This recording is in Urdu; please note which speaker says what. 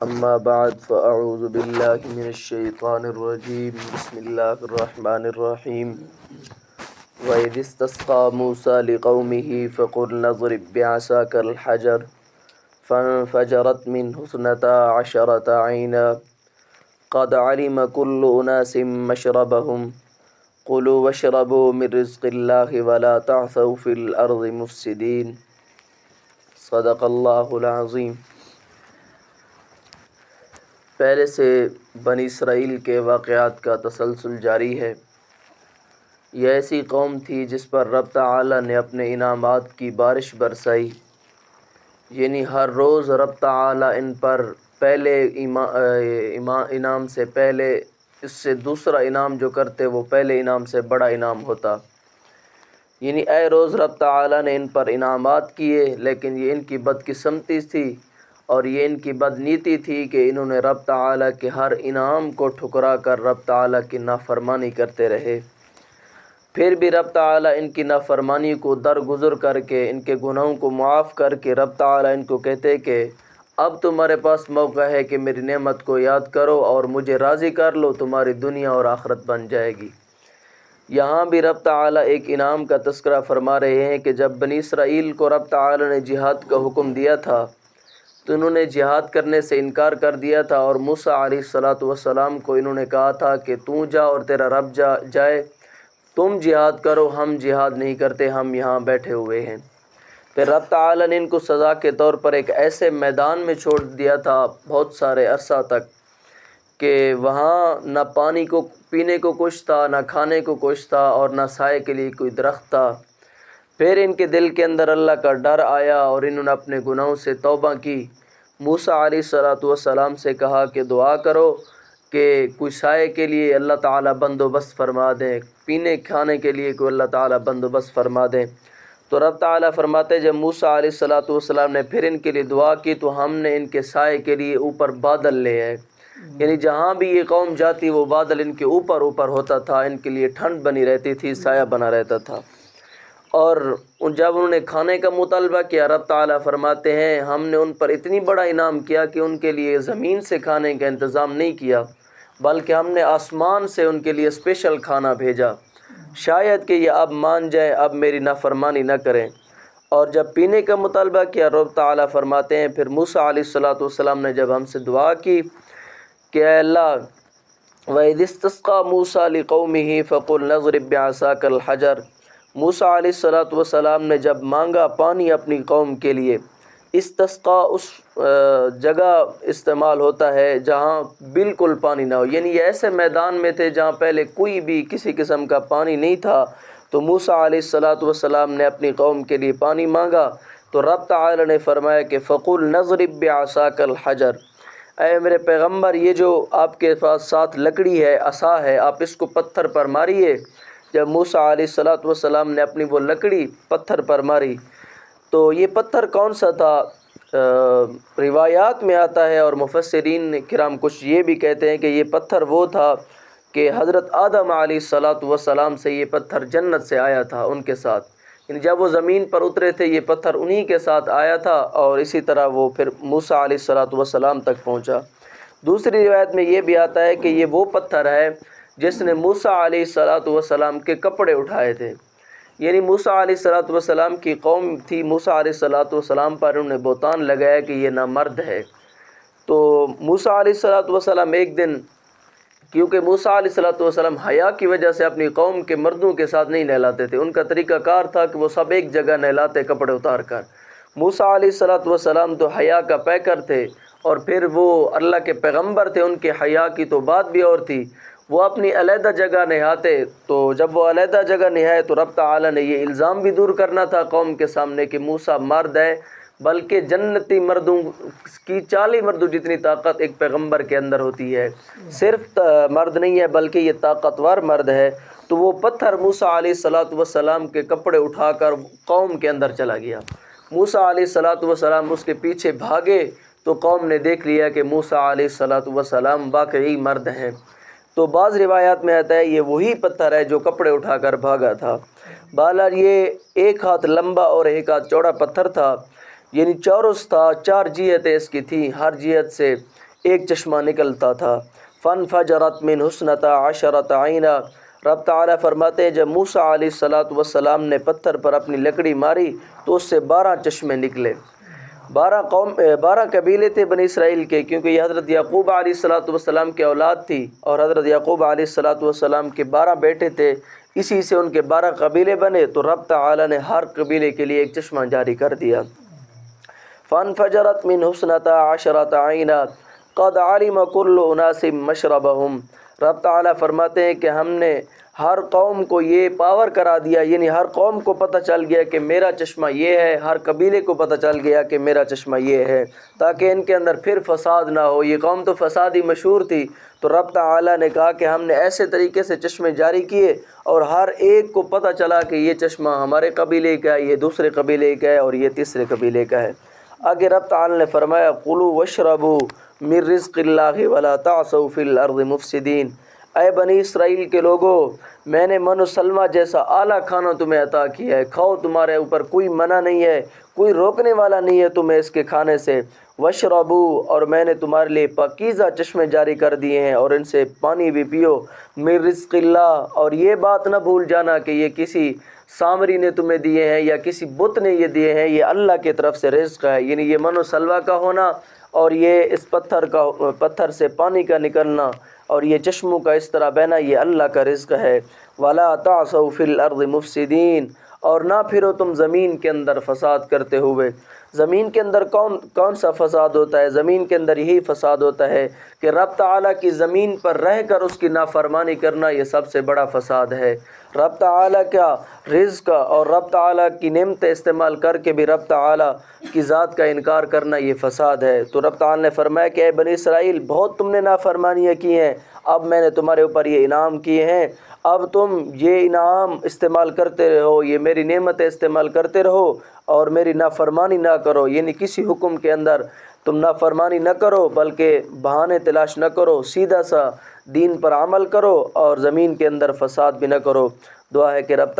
Speaker 1: أما بعد فأعوذ بالله من الشيطان الرجيم بسم الله الرحمن الرحيم وإذ استسقى موسى لقومه فقلنا اضرب بعصاك الحجر فانفجرت منه 12 عينا قد علم كل أناس مشربهم كلوا واشربوا من رزق الله ولا تعثوا في الأرض مفسدين صدق الله العظيم۔ پہلے سے بنی اسرائیل کے واقعات کا تسلسل جاری ہے۔ یہ ایسی قوم تھی جس پر رب تعالی نے اپنے انعامات کی بارش برسائی، یعنی ہر روز رب تعالی ان پر پہلے انعام سے پہلے اس سے دوسرا انعام جو کرتے وہ پہلے انعام سے بڑا انعام ہوتا، یعنی اے روز رب تعالی نے ان پر انعامات کیے، لیکن یہ ان کی بدقسمتی تھی اور یہ ان کی بدنیتی تھی کہ انہوں نے رب تعالی کے ہر انعام کو ٹھکرا کر رب تعالی کی نافرمانی کرتے رہے۔ پھر بھی رب تعالی ان کی نافرمانی کو درگزر کر کے ان کے گناہوں کو معاف کر کے رب تعالی ان کو کہتے کہ اب تمہارے پاس موقع ہے کہ میری نعمت کو یاد کرو اور مجھے راضی کر لو، تمہاری دنیا اور آخرت بن جائے گی۔ یہاں بھی رب تعالی ایک انعام کا تذکرہ فرما رہے ہیں کہ جب بنی اسرائیل کو رب تعالی نے جہاد کا حکم دیا تھا تو انہوں نے جہاد کرنے سے انکار کر دیا تھا، اور موسیٰ علیہ السلام کو انہوں نے کہا تھا کہ تو جا اور تیرا رب جائے، تم جہاد کرو، ہم جہاد نہیں کرتے، ہم یہاں بیٹھے ہوئے ہیں۔ پھر رب تعالی نے ان کو سزا کے طور پر ایک ایسے میدان میں چھوڑ دیا تھا بہت سارے عرصہ تک کہ وہاں نہ پانی کو پینے کو کچھ تھا، نہ کھانے کو کچھ تھا، اور نہ سائے کے لیے کوئی درخت تھا۔ پھر ان کے دل کے اندر اللہ کا ڈر آیا اور انہوں نے اپنے گناہوں سے توبہ کی۔ موسیٰ علیہ السلام سے کہا کہ دعا کرو کہ کوئی سائے کے لیے اللہ تعالیٰ بندوبست فرما دیں، پینے کھانے کے لیے کوئی اللہ تعالیٰ بندوبست فرما دیں۔ تو رب تعالیٰ فرماتے جب موسیٰ علیہ السلام نے پھر ان کے لیے دعا کی تو ہم نے ان کے سائے کے لیے اوپر بادل لے آئے، یعنی جہاں بھی یہ قوم جاتی وہ بادل ان کے اوپر ہوتا تھا، ان کے لیے ٹھنڈ بنی رہتی تھی، سایہ بنا رہتا تھا۔ اور جب انہوں نے کھانے کا مطالبہ کیا، رب تعالیٰ فرماتے ہیں ہم نے ان پر اتنی بڑا انعام کیا کہ ان کے لیے زمین سے کھانے کا انتظام نہیں کیا، بلکہ ہم نے آسمان سے ان کے لیے اسپیشل کھانا بھیجا، شاید کہ یہ اب مان جائیں، اب میری نافرمانی نہ کریں۔ اور جب پینے کا مطالبہ کیا، رب تعالیٰ فرماتے ہیں پھر موسیٰ علیہ السلام نے جب ہم سے دعا کی کہ اے اللہ وَإِذِ اسْتَسْقَىٰ مُوسَىٰ لِقَوْمِهِ فَقُلْنَا اضْرِب بِّعَصَاكَ الْحَجَرَ، موسیٰ علیہ السلام نے جب مانگا پانی اپنی قوم کے لیے، استسقا اس جگہ استعمال ہوتا ہے جہاں بالکل پانی نہ ہو، یعنی یہ ایسے میدان میں تھے جہاں پہلے کوئی بھی کسی قسم کا پانی نہیں تھا، تو موسیٰ علیہ السلام نے اپنی قوم کے لیے پانی مانگا تو رب تعالی نے فرمایا کہ فَقُلْنَا اضْرِب بِّعَصَاكَ الْحَجَرَ، اے میرے پیغمبر یہ جو آپ کے پاس ساتھ لکڑی ہے، عصا ہے، آپ اس کو پتھر پر ماریے۔ جب موسیٰ علیہ السلام نے اپنی وہ لکڑی پتھر پر ماری تو یہ پتھر کون سا تھا؟ روایات میں آتا ہے اور مفسرین کرام کچھ یہ بھی کہتے ہیں کہ یہ پتھر وہ تھا کہ حضرت آدم علیہ السلام سے یہ پتھر جنت سے آیا تھا ان کے ساتھ، یعنی جب وہ زمین پر اترے تھے یہ پتھر انہی کے ساتھ آیا تھا اور اسی طرح وہ پھر موسیٰ علیہ السلام تک پہنچا۔ دوسری روایت میں یہ بھی آتا ہے کہ یہ وہ پتھر ہے جس نے موسیٰ علیہ السلام کے کپڑے اٹھائے تھے، یعنی موسیٰ علیہ السلام کی قوم تھی، موسیٰ علیہ السلام پر انہوں نے بہتان لگایا کہ یہ نامرد ہے۔ تو موسیٰ علیہ السلام ایک دن، کیونکہ موسیٰ علیہ السلام حیا کی وجہ سے اپنی قوم کے مردوں کے ساتھ نہیں نہلاتے تھے، ان کا طریقہ کار تھا کہ وہ سب ایک جگہ نہلاتے کپڑے اتار کر۔ موسیٰ علیہ السلام تو حیا کا پیکر تھے اور پھر وہ اللہ کے پیغمبر تھے، ان کے حیا کی تو بات بھی اور تھی، وہ اپنی علیحدہ جگہ نہاتے۔ تو جب وہ علیحدہ جگہ نہائے تو رب تعالی نے یہ الزام بھی دور کرنا تھا قوم کے سامنے کہ موسیٰ مرد ہے، بلکہ جنتی مردوں کی 40 مردوں جتنی طاقت ایک پیغمبر کے اندر ہوتی ہے، صرف مرد نہیں ہے بلکہ یہ طاقتور مرد ہے۔ تو وہ پتھر موسیٰ علیہ السلام کے کپڑے اٹھا کر قوم کے اندر چلا گیا۔ موسیٰ علیہ السلام اس کے پیچھے بھاگے تو قوم نے دیکھ لیا کہ موسیٰ علیہ السلام واقعی مرد ہیں۔ تو بعض روایات میں آتا ہے یہ وہی پتھر ہے جو کپڑے اٹھا کر بھاگا تھا۔ بہرحال یہ 1 ہاتھ لمبا اور 1 ہاتھ چوڑا پتھر تھا، یعنی چورس تھا، 4 جہتیں اس کی تھیں، ہر جہت سے ایک چشمہ نکلتا تھا۔ فانفجرت من حسنتا عشرۃ عینا، رب تعالیٰ فرماتے ہیں جب موسیٰ علیہ السلام نے پتھر پر اپنی لکڑی ماری تو اس سے 12 چشمے نکلے۔ 12 قبیلے تھے بنی اسرائیل کے، کیونکہ یہ حضرت یعقوب علیہ السلام کے اولاد تھی، اور حضرت یعقوب علیہ السلام کے 12 بیٹے تھے، اسی سے ان کے 12 قبیلے بنے، تو رب تعالیٰ نے ہر قبیلے کے لیے ایک چشمہ جاری کر دیا۔ فانفجرت من حسنتا عشرۃ عینا قد علم کل اناس مشربہم، رب تعالیٰ فرماتے ہیں کہ ہم نے ہر قوم کو یہ پاور کرا دیا، یعنی ہر قوم کو پتہ چل گیا کہ میرا چشمہ یہ ہے، ہر قبیلے کو پتہ چل گیا کہ میرا چشمہ یہ ہے، تاکہ ان کے اندر پھر فساد نہ ہو۔ یہ قوم تو فسادی مشہور تھی، تو رب تعالیٰ نے کہا کہ ہم نے ایسے طریقے سے چشمے جاری کیے اور ہر ایک کو پتہ چلا کہ یہ چشمہ ہمارے قبیلے کا ہے، یہ دوسرے قبیلے کا ہے، اور یہ تیسرے قبیلے کا ہے۔ آگے رب تعالیٰ نے فرمایا کلوا واشربوا من رزق اللہ ولا تعثوا فی الارض مفسدین، اے بنی اسرائیل کے لوگوں، میں نے من و سلمہ جیسا اعلیٰ کھانا تمہیں عطا کیا ہے، کھاؤ، تمہارے اوپر کوئی منع نہیں ہے، کوئی روکنے والا نہیں ہے تمہیں اس کے کھانے سے۔ واشربوا، اور میں نے تمہارے لیے پاکیزہ چشمے جاری کر دیے ہیں اور ان سے پانی بھی پیو۔ من رزق اللہ، اور یہ بات نہ بھول جانا کہ یہ کسی سامری نے تمہیں دیے ہیں یا کسی بت نے یہ دیے ہیں، یہ اللہ کی طرف سے رزق ہے، یعنی یہ من و سلوہ کا ہونا اور یہ اس پتھر سے پانی کا نکلنا اور یہ چشموں کا اس طرح بہنا، یہ اللہ کا رزق ہے۔ وَلَا تَعْثَوْا فِي الْأَرْضِ مُفْسِدِينَ، اور نہ پھرو تم زمین کے اندر فساد کرتے ہوئے۔ زمین کے اندر کون سا فساد ہوتا ہے؟ زمین کے اندر یہی فساد ہوتا ہے کہ رب تعالیٰ کی زمین پر رہ کر اس کی نافرمانی کرنا، یہ سب سے بڑا فساد ہے۔ رب تعالیٰ کا رزق اور رب تعالیٰ کی نعمتیں استعمال کر کے بھی رب تعالیٰ کی ذات کا انکار کرنا، یہ فساد ہے۔ تو رب تعالیٰ نے فرمایا کہ اے بنی اسرائیل، بہت تم نے نافرمانیاں کی ہیں، اب میں نے تمہارے اوپر یہ انعام کیے ہیں، اب تم یہ انعام استعمال کرتے رہو، یہ میری نعمتیں استعمال کرتے رہو اور میری نافرمانی نہ کرو، یعنی کسی حکم کے اندر تم نافرمانی نہ کرو، بلکہ بہانے تلاش نہ کرو، سیدھا سا دین پر عمل کرو اور زمین کے اندر فساد بھی نہ کرو۔ دعا ہے کہ رب